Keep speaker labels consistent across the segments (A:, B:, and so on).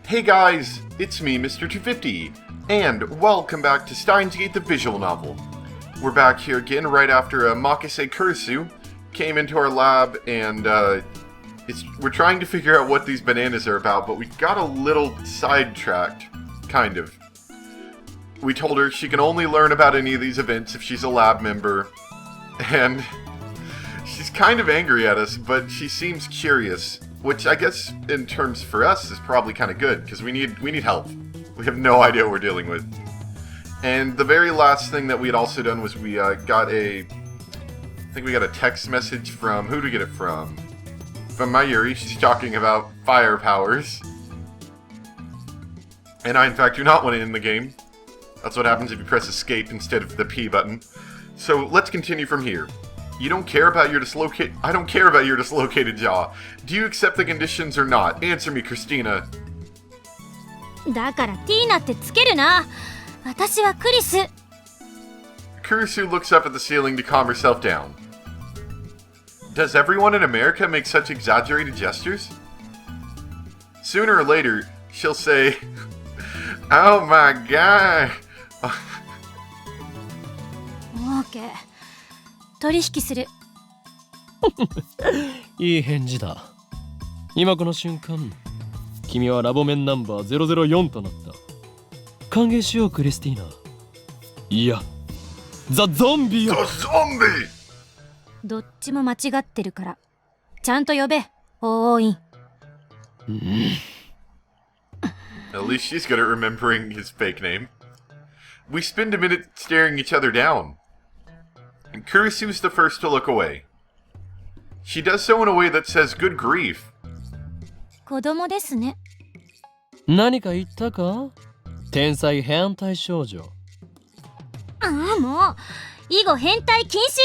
A: Hey guys, it's me, Mr. 250, and welcome back to Steins the visual novel. We're back here again right after Makase Kurisu came into our lab, and we're trying to figure out what these bananas are about, but we got a little sidetracked, kind of. We told her she can only learn about any of these events if she's a lab member, and she's kind of angry at us, but she seems curious. Which I guess, in terms for us, is probably kind of good, because we need help. We have no idea what we're dealing with. And the very last thing that we had also done was we got I think we got a text message from, who did we get it from? From Mayuri. She's talking about fire powers. And I, in fact, do not want to end the game. That's what happens if you press escape instead of the P button. So let's continue from here. You don't care about your I don't care about your dislocated jaw. Do you accept the conditions or not? Answer me, Christina.
B: だからティーナってつけるな。私はクリス。
A: Kurisu looks up at the ceiling to calm herself down. Does everyone in America make such exaggerated gestures? Sooner or later, she'll say, "Oh my god."
B: OK。取引する。
C: いい返事だ。今この瞬間、君はラボ面ナンバー004となった。歓迎しよう、クリスティーナ。いや、ザ・ゾンビよ。
A: ザ・ゾンビ。
B: どっちも間違ってるから、ちゃんと呼べ、オーイン。
A: At least she's good at remembering his fake name. We spend a minute staring each other down. And Kurisu's the first to look away. She does so in a way that says, "Good grief."
B: 子供ですね。
C: 何か言ったか？天才変態少女。
B: ああ、もう以後変態禁止。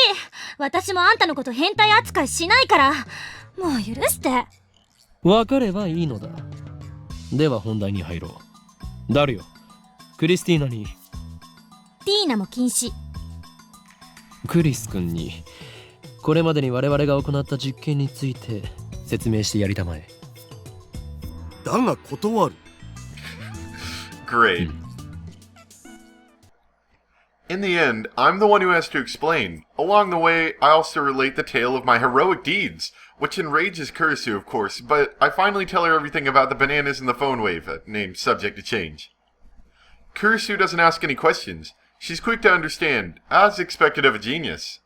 B: 私もあんたのこと変態扱いしないから、もう許して。
C: わかればいいのだ。では本題に入ろう。ダルよ、クリスティーナに。
B: ティーナも禁止。
C: クリス君にこれまでに我々が行った実験について説明してやりたまえ。
D: だが断る。
A: Great. In the end, I'm the one who has to explain. Along the way, I also relate the tale of my heroic deeds, which enrages Kurisu, of course, but I finally tell her everything about the bananas and the phone wave, named subject to change. Kurisu doesn't ask any questions. She's quick to understand, as expected of a genius.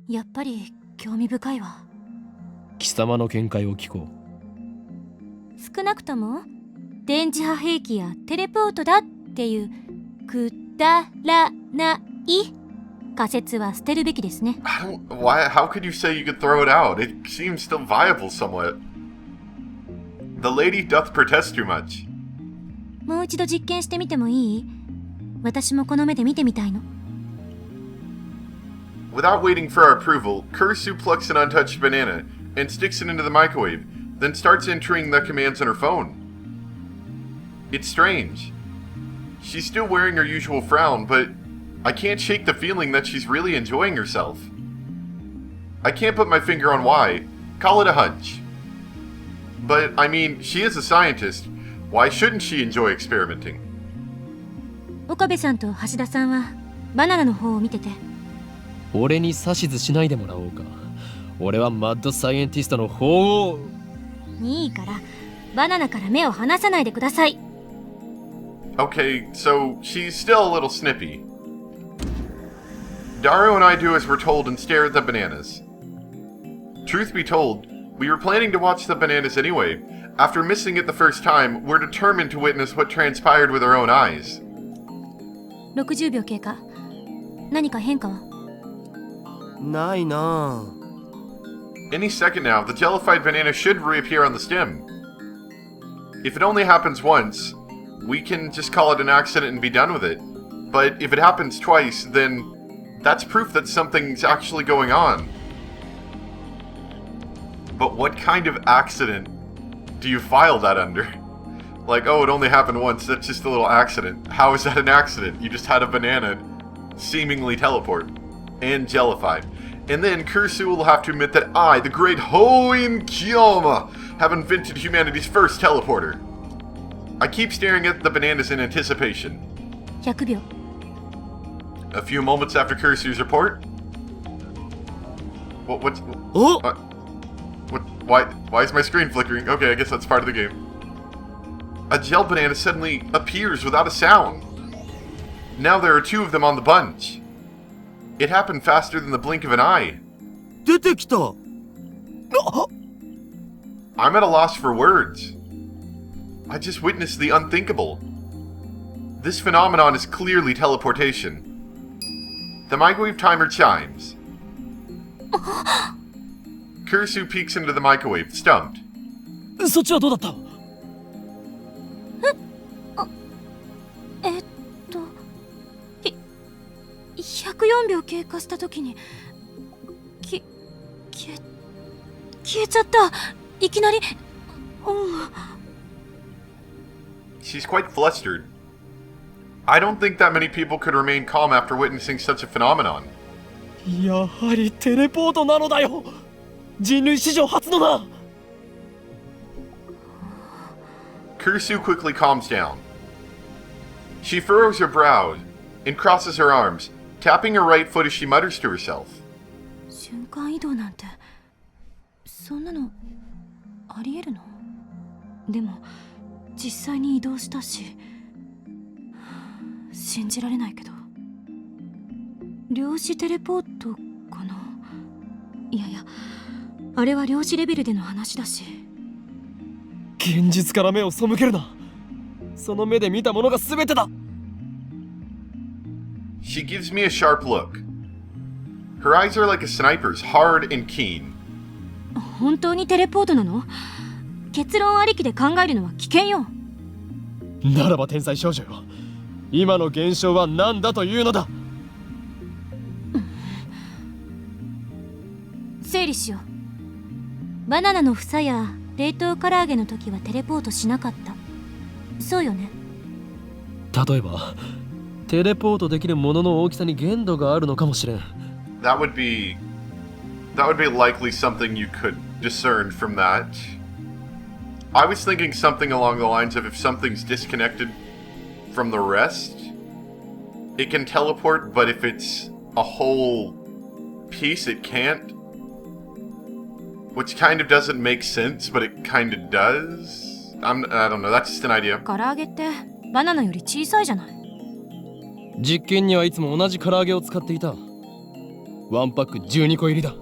B: やっぱり興味深いわ。
C: 貴様の見解を聞こ
B: 少なくとも電磁波兵器やテレポートだっていうくだらない仮説は捨てるべきですね。
A: How could you say you could throw it out? It seems still viable somewhat. The lady doth protest too much.
B: もう一度実験してみてもいい？私もこの目で見てみたいの。
A: Without waiting for our approval, Kurisu plucks an untouched banana and sticks it into the microwave, then starts entering the commands on her phone. It's strange. She's still wearing her usual frown, but I can't shake the feeling that she's really enjoying herself. I can't put my finger on why. Call it a hunch. But, I mean, she is a scientist. Why shouldn't she enjoy experimenting?
B: 岡部さんと橋田さんはバナナの方を見てて。
C: 俺に指図しないでもらおうか。俺はマッドサイエンティストの方を。
B: いいからバナナから目を離さないでください。
A: Okay, so she's still a little snippy. Dario and I do as we're told and stare at the bananas. Truth be told, we were planning to watch the bananas anyway. After missing it the first time, we're determined to witness what transpired with our own eyes.
B: 60秒経過。何か変化は？
D: ないな。
A: Any second now, the jellified banana should reappear on the stem. If it only happens once, we can just call it an accident and be done with it. But if it happens twice, then that's proof that something's actually going on. But what kind of accident do you file that under? Like, oh, it only happened once, that's just a little accident. How is that an accident? You just had a banana seemingly teleport and jellify. And then Kurisu will have to admit that I, the great Hoin Kiyama, have invented humanity's first teleporter. I keep staring at the bananas in anticipation.
B: 100秒
A: A few moments after Kursu's report. What's...
D: Oh!
A: What? Why is my screen flickering? Okay, I guess that's part of the game. A gel banana suddenly appears without a sound. Now there are two of them on the bunch. It happened faster than the blink of an eye.
D: 出てきた。あ、
A: I'm at a loss for words. I just witnessed the unthinkable. This phenomenon is clearly teleportation. The microwave timer chimes. Kursu peeks into the microwave, stumped.
C: そっちはどうだった？104
B: 秒経過した時に消えちゃった。いきなり。
A: She's quite flustered. I don't think that many people could remain calm after witnessing such a phenomenon.
C: やはりテレポートなのだよ。人類史上初のな。
A: Kursu quickly calms down. She furrows her brows and crosses her arms, tapping her right foot as she mutters to herself.
B: 瞬間移動なんてそんなのありえるの？でも実際に移動したし、信じられないけど。量子テレポートかな？いやいや、あれは量子レベルでの話だし。
C: 現実から目を背けるな。その目で見たものが全てだ。
A: She gives me a sharp look. Her eyes are like a sniper's, hard and keen.
B: 本当にテレポートなの？結論ありきで考えるのは危険よ。
C: ならば天才少女よ。今の現象は何だというのだ。
B: 整理しよう。バナナの房や冷凍唐揚げの時はテレポートしなかった。そうよね。
C: 例えばテレポートできるものの大きさに限度があるのかもしれん。
A: That would be likely something you could discern from that. I was thinking something along the lines of if something's disconnected from the rest, it can teleport, but if it's a whole piece, it can't. Which kind of doesn't make sense, but it kind of does. I don't know, that's just an idea.
B: 唐揚げってバナナより小さいじゃない。
C: 実験にはいつも同じ唐揚げを使っていた。ワンパック12個入りだ。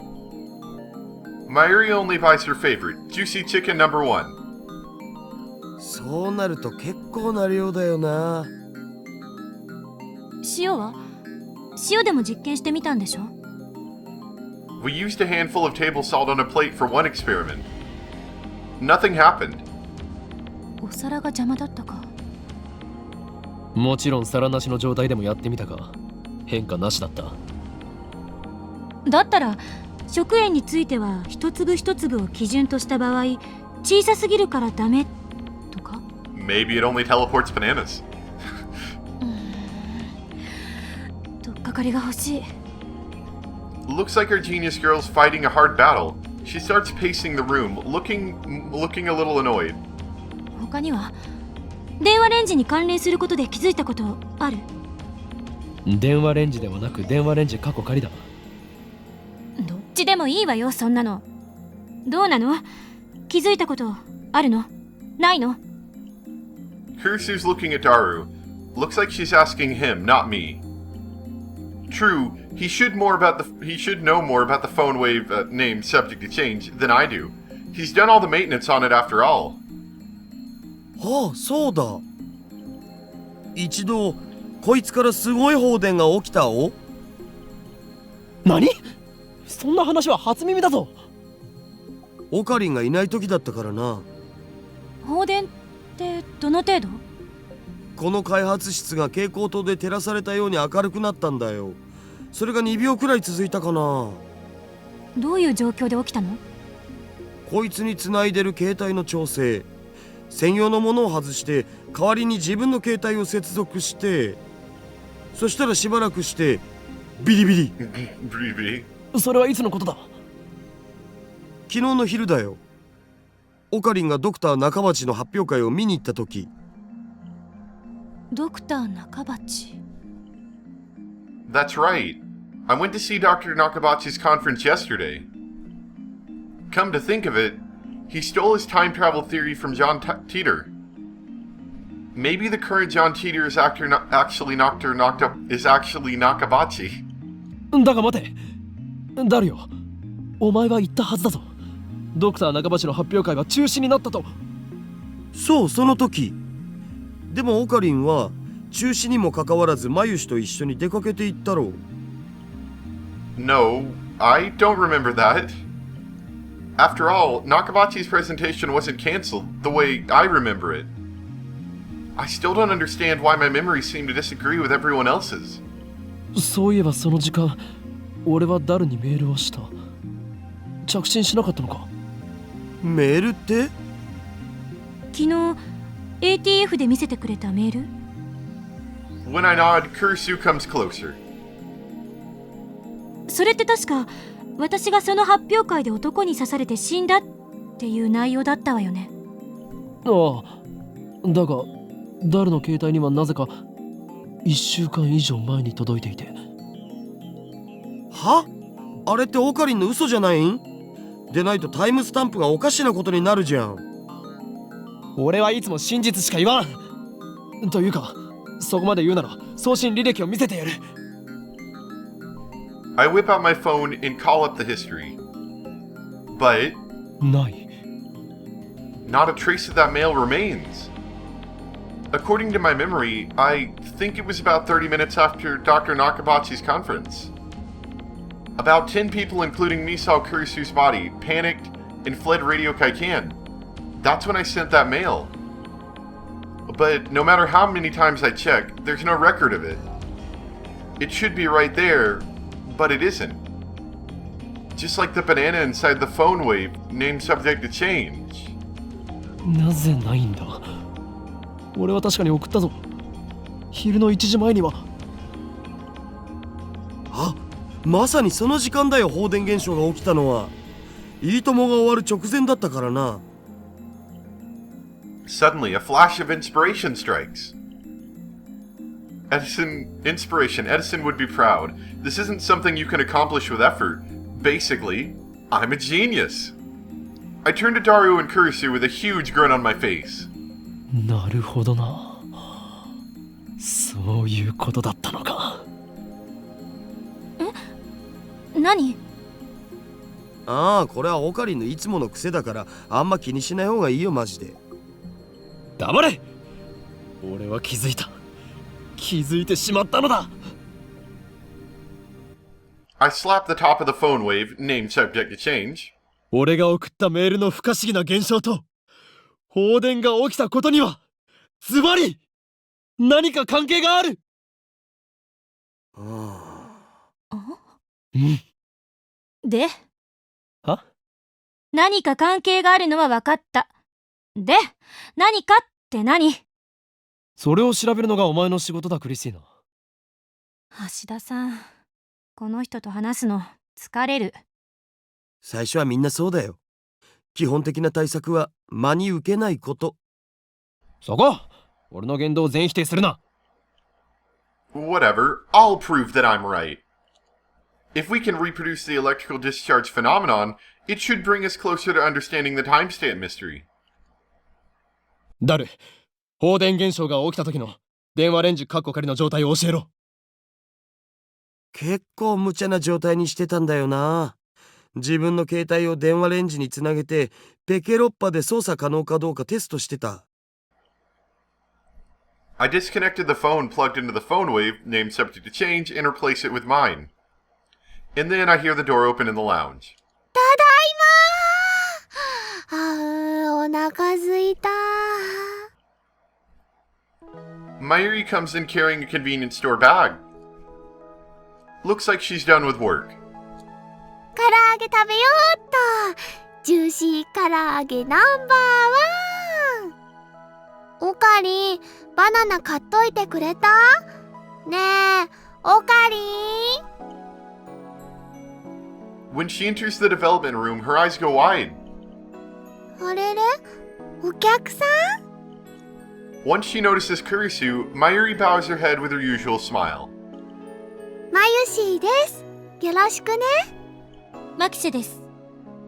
A: Mayuri only buys her favorite, juicy chicken number 1.
D: そうなると結構な量だよな。
B: 塩は？塩でも実験してみたんでしょ？
A: We used a handful of table salt on a plate for one experiment. Nothing happened.
B: お皿が邪魔だったか。
C: もちろん皿なしの状態でもやってみたが変化なしだった。
B: だったら食塩については一粒一粒を基準とした場合、小さすぎるからダメとか？
A: Maybe it only teleports bananas.
B: とっかかりが欲しい。
A: Looks like our genius girl's fighting a hard battle. She starts pacing the room, looking a little annoyed.
B: 他には電話レンジに関連することで気づいたことある？
C: 電話レンジではなく電話レンジ過去仮だ。
B: どっちでもいいわよ、そんなの。どうなの？気づいたことあるの？ないの？
A: Kursu's looking at Daru. Looks like she's asking him, not me. True, he should know more about the phone wave name subject to change than I do. He's done all the maintenance on it after all.
D: ああ、そうだ。一度こいつからすごい放電が起きたお。
C: 何？そんな話は初耳だぞ。
D: オカリンがいない時だったからな。
B: 放電ってどの程度？
D: この開発室が蛍光灯で照らされたように明るくなったんだよ。それが2秒くらい続いたかな。
B: どういう状況で起きたの？
D: こいつにつないでる携帯の調整、専用のものを外して代わりに自分の携帯を接続して、そしたらしばらくしてビリビリ。
A: ビリビリ。
C: それはいつのことだ？
D: 昨日の昼だよ。オカリンがドクター中鉢の発表会を見に行った時。
B: ドクター中鉢。
A: That's right. I went to see Dr. Nakabachi's conference yesterday. Come to think of it, he stole his time travel theory from John Teeter. Maybe the current John Teeter is actually Nakabachi.
C: だが待て、ダルよ、お前は言ったはずだぞ。ドクター中橋の発表会は中止になったと。
D: そう、その時。でもオカリンは中止にもかかわらずマユシと一緒に出かけていったろう。
A: No, I don't remember that. After all, Nakabachi's presentation wasn't cancelled the way I remember it. I still don't understand why my memories seem to disagree with everyone else's.
C: そういえばその時間、俺はダルにメールをした。着信しなかったのか？
D: メールって？
B: 昨日 ATF で見せてくれたメール。
A: When I nod, Kurisu comes closer.
B: それって確か私がその発表会で男に刺されて死んだっていう内容だったわよね。
C: ああ、だがダルの携帯にはなぜか1週間以上前に届いていて。
D: は？あれってオカリンの嘘じゃないん？でないとタイムスタンプがおかしなことになるじゃん。
C: 俺はいつも真実しか言わん。というか、そこまで言うなら送信履歴を見せてやる。
A: I whip out my phone and call up the history. But
C: ない。
A: not a trace of that mail remains. According to my memory, I think it was about 30 minutes after Dr. Nakabachi's conference. About 10 people, including me, saw Kurisu's body, panicked, and fled Radio Kaikan. That's when I sent that mail. But no matter how many times I check, there's no record of it. It should be right there, but it isn't. Just like the banana inside the phone wave, named subject to change.
C: なぜないんだ？俺は確かに送ったぞ。昼の1時前には。
D: あ、まさにその時間だよ。放電現象が起きたのは。いいともが終わる直前だったからな。
A: Suddenly, a flash of inspiration strikes. Edison would be proud. This isn't something you can accomplish with effort. Basically, I'm a genius. I turn to Daru and Kurisu with a huge grin on my face.
C: なるほどな。そういうことだったのか。
B: 何？
D: ああ、これはオカリンのいつもの癖だからあんま気にしない方がいいよ、マジで。
C: 黙れ！俺は気づいた。気づいてしまったのだ。
A: I slap the top of the phone wave, named subject to change.
C: 俺が送ったメールの不可思議な現象と放電が起きたことにはズバリ何か関係がある。うん。
B: で？
C: は？
B: 何か関係があるのは分かった。で、何かって何？
C: それを調べるのがお前の仕事だ、クリスティーナ。
B: 橋田さん、この人と話すの疲れる。
D: 最初はみんなそうだよ。基本的な対策は真に受けないこと。
C: そこ！俺の言動を全否定するな。
A: Whatever, I'll prove that I'm right. If we can reproduce the electrical discharge phenomenon, it should bring us closer to understanding the timestamp mystery.
C: ダル、放電現象が起きた時の電話レンジカッコ仮の状態を教えろ。
D: 結構無茶な状態にしてたんだよな。自分の携帯を電話レンジにつなげてペケロッパで操作可能かどうかテストしてた。
A: I disconnected the phone plugged into the phone wave, named subject to change, and replace it with mine. And then I hear the door open in the lounge.
E: ただいまー。お腹すいた。
A: Mayuri comes in carrying a convenience store bag. Looks like she's done with work.
E: 唐揚げ食べようっと。ジューシー唐揚げナンバーワン。おかりん、バナナ買っといてくれた？ねえ、おかりん。
A: When she enters the development room, her eyes go wide.
E: あれれ、お客さん？
A: Once she notices Kurisu, Mayuri bows her head with her usual smile.
E: マユシーです。よろしくね。
B: マキシェです。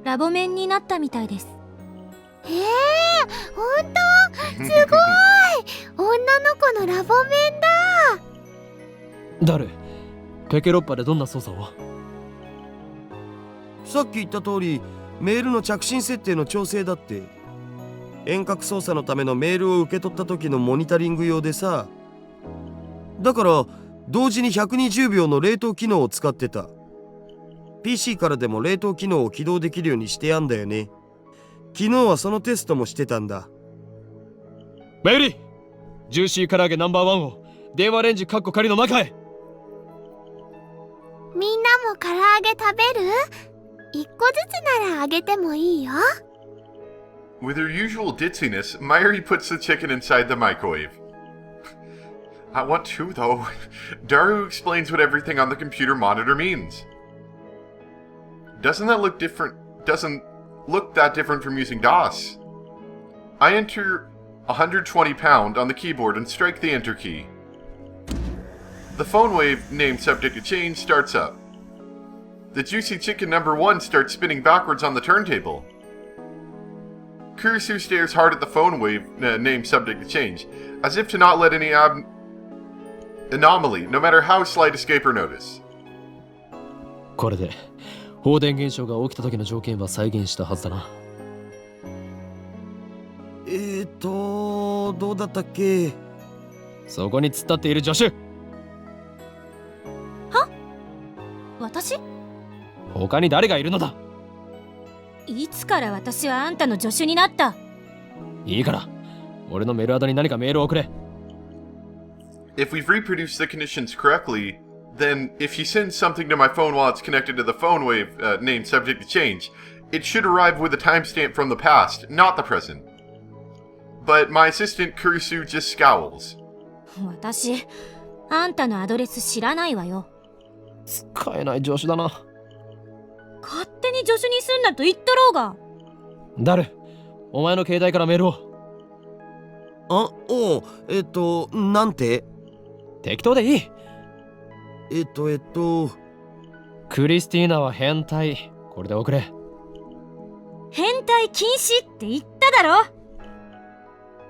B: ラボメンになったみたいです。
E: ほんと？すごい。女の子のラボメンだ。
C: 誰？ペケロッパでどんな操作を？
D: さっき言った通りメールの着信設定の調整だって。遠隔操作のためのメールを受け取った時のモニタリング用でさ。だから同時に120秒の冷凍機能を使ってた。 PC からでも冷凍機能を起動できるようにしてやんだよね。昨日はそのテストもしてたんだ。
C: マユリ、ジューシー唐揚げナンバーワンを電話レンジカッコ仮の中へ。
E: みんなも唐揚げ食べる？一個ずつならあげてもいいよ。
A: With her usual ditziness, Mayuri puts the chicken inside the microwave. I want to, though. Daru explains what everything on the computer monitor means. Doesn't look that different from using DOS. I enter 120 pound on the keyboard and strike the enter key. The phone wave, named subject to change, starts up. The juicy chicken number 1 starts spinning backwards on the turntable. Kurisu stares hard at the phone wave, named subject to change, as if to not let any anomaly, no matter how slight, escape her notice.
C: これで放電現象が起きた時の条件は再現したはずだな。
D: どうだったっけ？
C: そこに突っ立っている助手。
B: 私？
C: 他に誰がいるのだ？
B: いつから私はあんたの助手になった？
C: いいから、俺のメールアドに何かメールを送れ。
A: If we've reproduced the conditions correctly, then if he sends something to my phone while it's connected to the phone wave, named subject to change, it should arrive with a timestamp from the past, not the present. But my assistant Kurisu just scowls.
B: 私、あんたのアドレス知らないわよ。
C: 使えない助手だな。
B: 勝手に助手にすんなと言っとろうが。
C: 誰？お前の携帯からメールを。
D: なんて？
C: 適当でいい。クリスティーナは変態。これで送れ。
B: 変態禁止って言っただ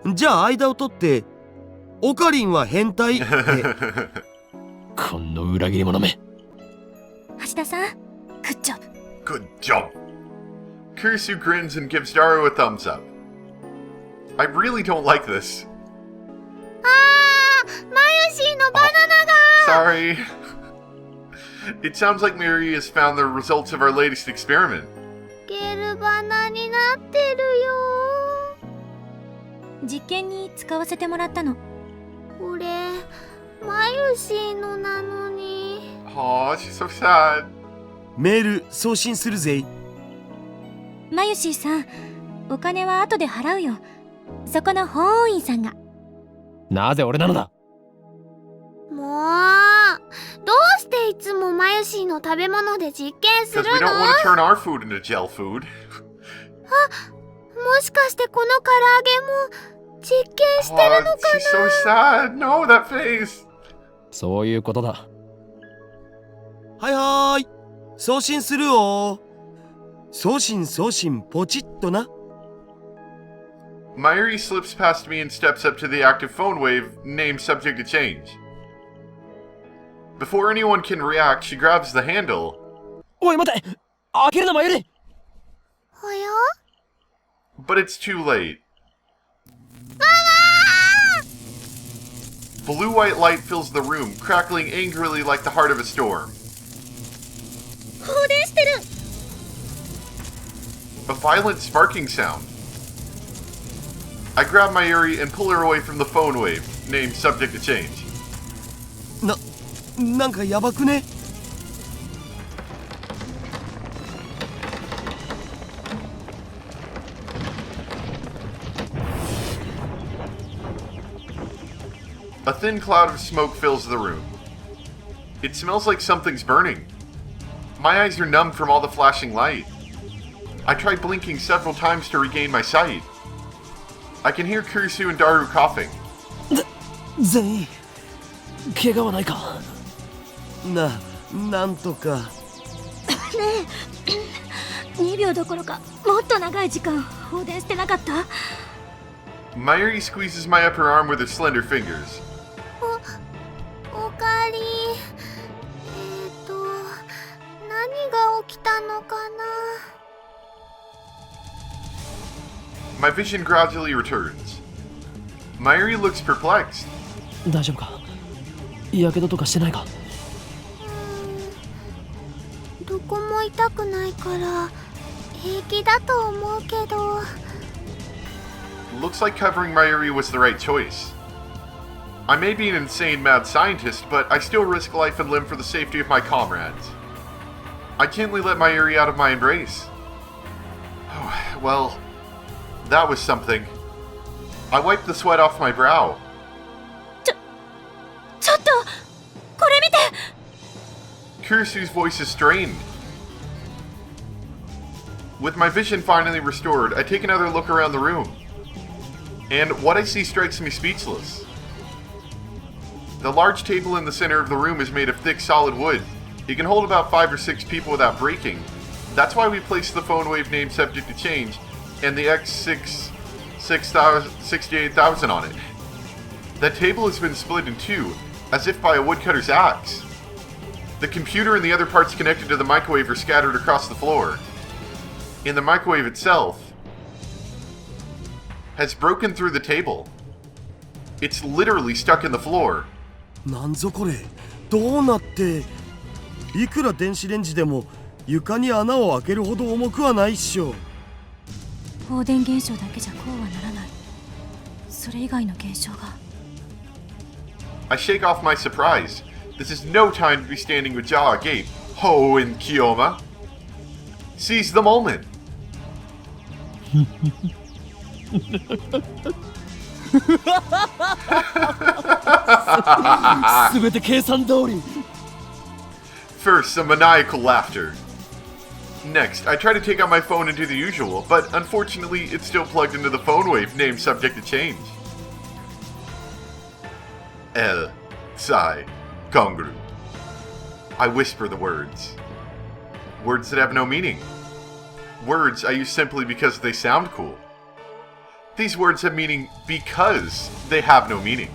B: ろ。
D: じゃあ間を取ってオカリンは変態って
C: この裏切り者め。
B: 橋田さん、グッジョブ。
A: Good job. Kurisu grins and gives Daru a thumbs up. I really don't like this.
E: マユシーのバナナが。
A: Sorry. It sounds like Miri has found the results of our latest experiment.
E: ゲルバナになってるよ。
B: 実験に使わせてもらったの。
E: これマユシーのなのに。
A: Aw, she's so sad.
D: メール送信するぜ。
B: マユシーさん、お金は後で払うよ。そこの法務員さんが。
C: なぜ俺なのだ？
E: もうどうしていつもマユシーの食べ物で実験す
A: Because
E: る
A: we
E: の？
A: don't want to turn our food into gel food.
E: もしかしてこの唐揚げも実験してるの
A: Aw,
E: か
A: she's
E: な？
A: so sad. No, that face.
C: そういうことだ。
D: はい、送信するよ。送信ポチッとな。
A: Mayuri slips past me and steps up to the active phone wave, named subject to change. Before anyone can react, she grabs the handle.
C: おい待て、開けるなマユリ。
E: おや？
A: But it's too late. Blue-white light fills the room, crackling angrily like the heart of a storm.
B: 放電してる。
A: A violent sparking sound. I grab Mayuri and pull her away from the phone wave, named subject to change.
D: なんかやばくね？A
A: thin cloud of smoke fills the room. It smells like something's burning. My eyes are numb from all the flashing light. I tried blinking several times to regain my sight. I can hear Kurisu and Daru coughing.
C: 全員怪我はないか。
D: なんとか。
B: 2秒どころかもっと長い時間放電してなかった？
A: Mayuri squeezes my upper arm with her slender fingers.
E: おかえり。何が起きたのかな。
A: My vision gradually returns. Mayuri looks perplexed.
C: 大丈夫か？やけどとかしてないか？
E: どこも痛くないから平気だと思うけど。
A: Looks like covering Mayuri was the right choice. I may be an insane mad scientist, but I still risk life and limb for the safety of my comrades. I gently let Mayuri out of my embrace. Oh, well, that was something. I wiped the sweat off my brow.
B: ちょっとこれ見て。
A: Kurisu's voice is strained. With my vision finally restored, I take another look around the room. And what I see strikes me speechless. The large table in the center of the room is made of thick solid wood. It can hold about 5 or 6 people without breaking. That's why we placed the phone wave name subject to change and the X68,000 on it. That table has been split in two, as if by a woodcutter's axe. The computer and the other parts connected to the microwave are scattered across the floor. And the microwave itself has broken through the table. It's literally stuck in the floor.
D: なんぞこれ、どうなって。いくら電子レンジでも床に穴を開けるほど重くはないっしょ。
B: 放電現象だけじゃこうはならない。それ以外の現象が。
A: I shake off my surprise. This is no time to be standing with jaw agape. Ho and Kiyoma. Seize the moment.
C: すべて計算通り。
A: First, some maniacal laughter. Next, I try to take out my phone and do the usual, but unfortunately, it's still plugged into the phone wave name subject to change. El, Sai, Kongru. I whisper the words. Words that have no meaning. Words I use simply because they sound cool. These words have meaning because they have no meaning.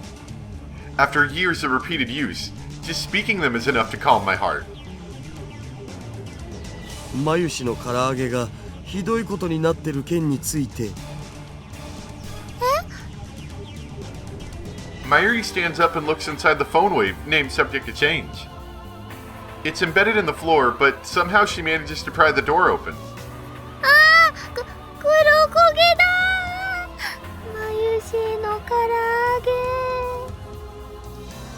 A: After years of repeated use, just speaking them is enough to calm my heart.
D: マユシの唐揚げがひどいことになってる件について。
A: Mayuri stands up and looks inside the phone wave, name subject to change. It's embedded in the floor, but somehow she manages to pry the door open.
E: 黒焦げだ。まゆしの唐揚げ。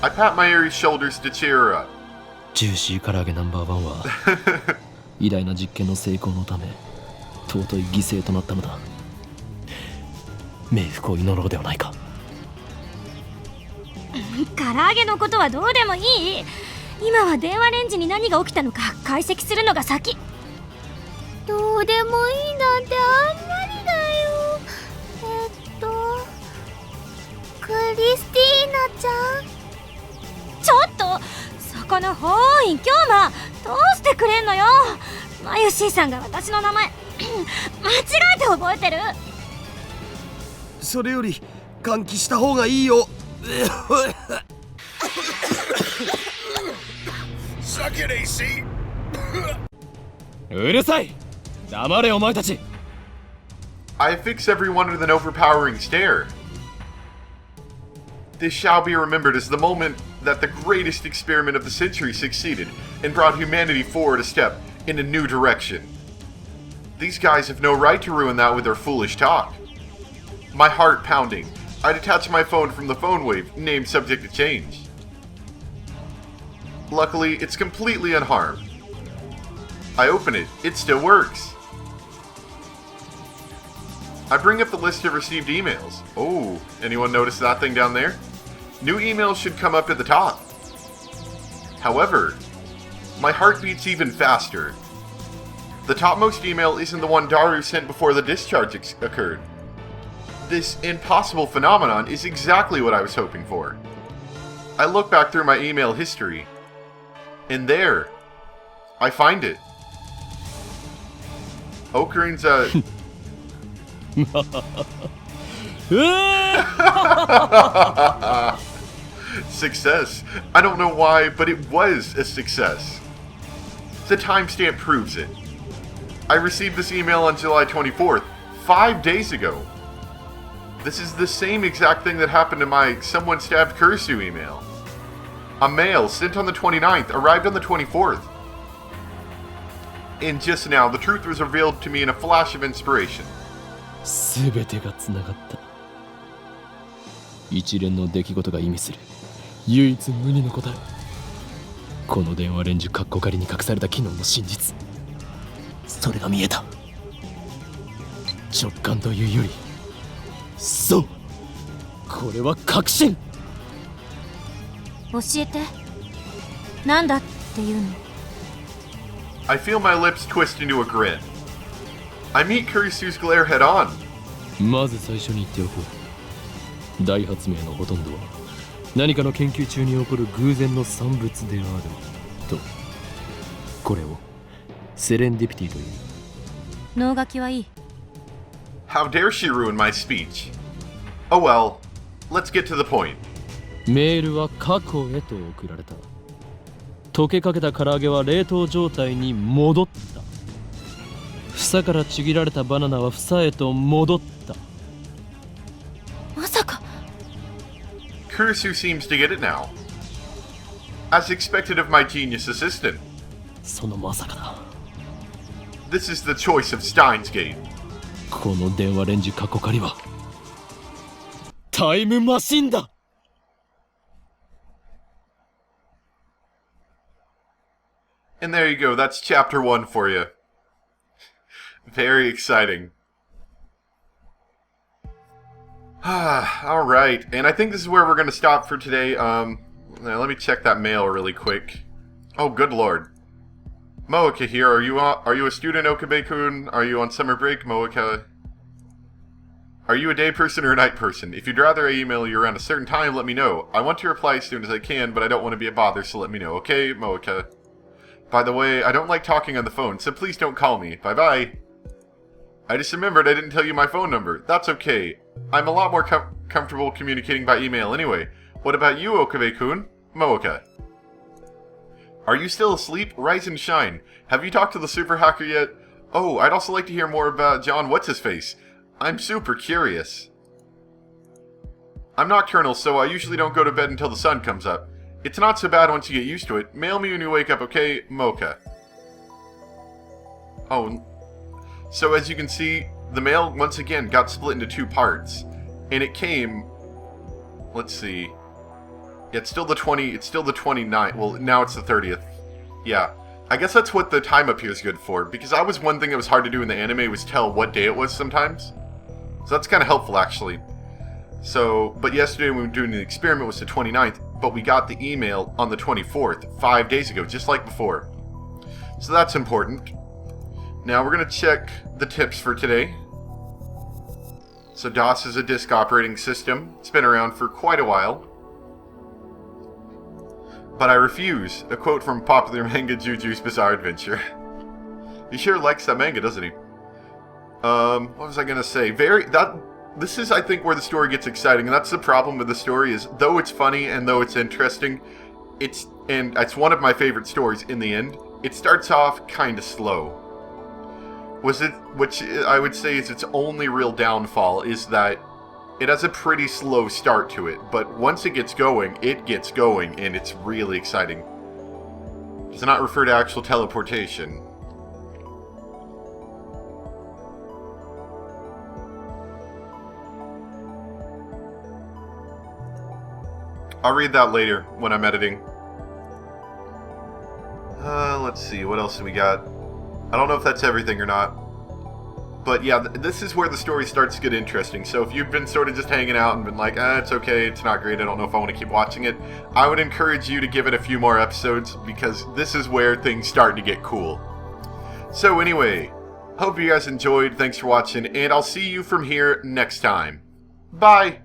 A: I pat Mayuri's shoulders to cheer her up.
C: ジューシー唐揚げナンバーワンは偉大な実験の成功のため尊い犠牲となったのだ。冥福を祈ろうではないか。
B: 唐揚げのことはどうでもいい。今は電話レンジに何が起きたのか解析するのが先。
E: どうでもいいなんてあんまりだよ。クリスティーナちゃん。
B: ちょっとそこの法院京馬どうしてくれんのよ。マユシーさんが私の名前間違えて覚えてる。
D: それより換気した方がいいよ。
C: うるさい。黙れお前たち。
A: I fix everyone with an overpowering stare. This shall be remembered as the moment that the greatest experiment of the century succeeded and brought humanity forward a step in a new direction. These guys have no right to ruin that with their foolish talk. My heart pounding, I detach my phone from the phone wave, name subject to change. Luckily, it's completely unharmed. I open it, it still works. I bring up the list of received emails. Oh, anyone notice that thing down there? New emails should come up at the top. However, my heart beats even faster. The topmost email isn't the one Daru sent before the discharge occurred. This impossible phenomenon is exactly what I was hoping for. I look back through my email history, and there, I find it. Okarin's, success. I don't know why, but it was a success. The timestamp proves it. I received this email on July 24th, 5 days ago. This is the same exact thing that happened to my someone stabbed Kurisu email. A mail sent on the 29th arrived on the 24th. And just now, the truth was revealed to me in a flash of inspiration.
C: 全てがつながった。一連の出来事が意味する唯一無二の答え。この電話レンジカッコ仮に隠された機能の真実。それが見えた。直感というより、そう。これは確信。
B: 教えて。なんだっていうの。
A: I feel my lips twist into a grin. I meet Kurisu's glare head on.
C: まず最初に言っておこう。大発明のほとんどは何かの研究中に起こる偶然の産物であると。これをセレンディピティという。
B: 脳書きはいい。
A: How dare she ruin my speech? Oh well, let's get to the point.
C: メールは過去へと送られた。溶けかけた唐揚げは冷凍状態に戻った。房からちぎられたバナナは房へと戻った。
B: まさか。
A: Kurisu seems to get it now. As expected of my genius assistant.
C: そのまさかだ。
A: This is the choice of Steins Gate.
C: この電話レンジ過去仮はタイムマシンだ。
A: And there you go, that's chapter 1 for you. Very exciting. Alright, and I think this is where we're going to stop for today. Now let me check that mail really quick. Oh, good lord. Moeka here, are you a student, Okabe-kun? Are you on summer break, Moeka? Are you a day person or a night person? If you'd rather I email you around a certain time, let me know. I want to reply as soon as I can, but I don't want to be a bother, so let me know, okay, Moeka? By the way, I don't like talking on the phone, so please don't call me. Bye-bye. I just remembered I didn't tell you my phone number. That's okay. I'm a lot more comfortable communicating by email anyway. What about you, Okabe-kun? Moeka. Are you still asleep? Rise and shine. Have you talked to the super hacker yet? Oh, I'd also like to hear more about John What's-His-Face. I'm super curious. I'm nocturnal, so I usually don't go to bed until the sun comes up. It's not so bad once you get used to it. Mail me when you wake up, okay? Mocha. Oh, so as you can see, the mail once again got split into 2 parts. And it came... Let's see. Yeah, it's still the 29th. Well, now it's the 30th. Yeah. I guess that's what the time up here is good for. Because that was one thing that was hard to do in the anime, was tell what day it was sometimes. So that's kind of helpful, actually. So, but yesterday when we were doing the experiment was the 29th, but we got the email on the 24th, 5 days ago, just like before. So that's important. Now we're going to check the tips for today. So DOS is a disk operating system. It's been around for quite a while. But I refuse. A quote from popular manga Juju's Bizarre Adventure. He sure likes that manga, doesn't he? What was I going to say? This is, I think, where the story gets exciting, and that's the problem with the story is, though it's funny and though it's interesting, it's one of my favorite stories in the end, it starts off kind of slow. Which I would say is its only real downfall, is that it has a pretty slow start to it, but once it gets going, and it's really exciting. Does not refer to actual teleportation. I'll read that later when I'm editing. Let's see, what else do we got? I don't know if that's everything or not. But yeah, this is where the story starts to get interesting. So if you've been sort of just hanging out and been like, it's okay, it's not great, I don't know if I want to keep watching it, I would encourage you to give it a few more episodes, because this is where things start to get cool. So anyway, hope you guys enjoyed. Thanks for watching, and I'll see you from here next time. Bye!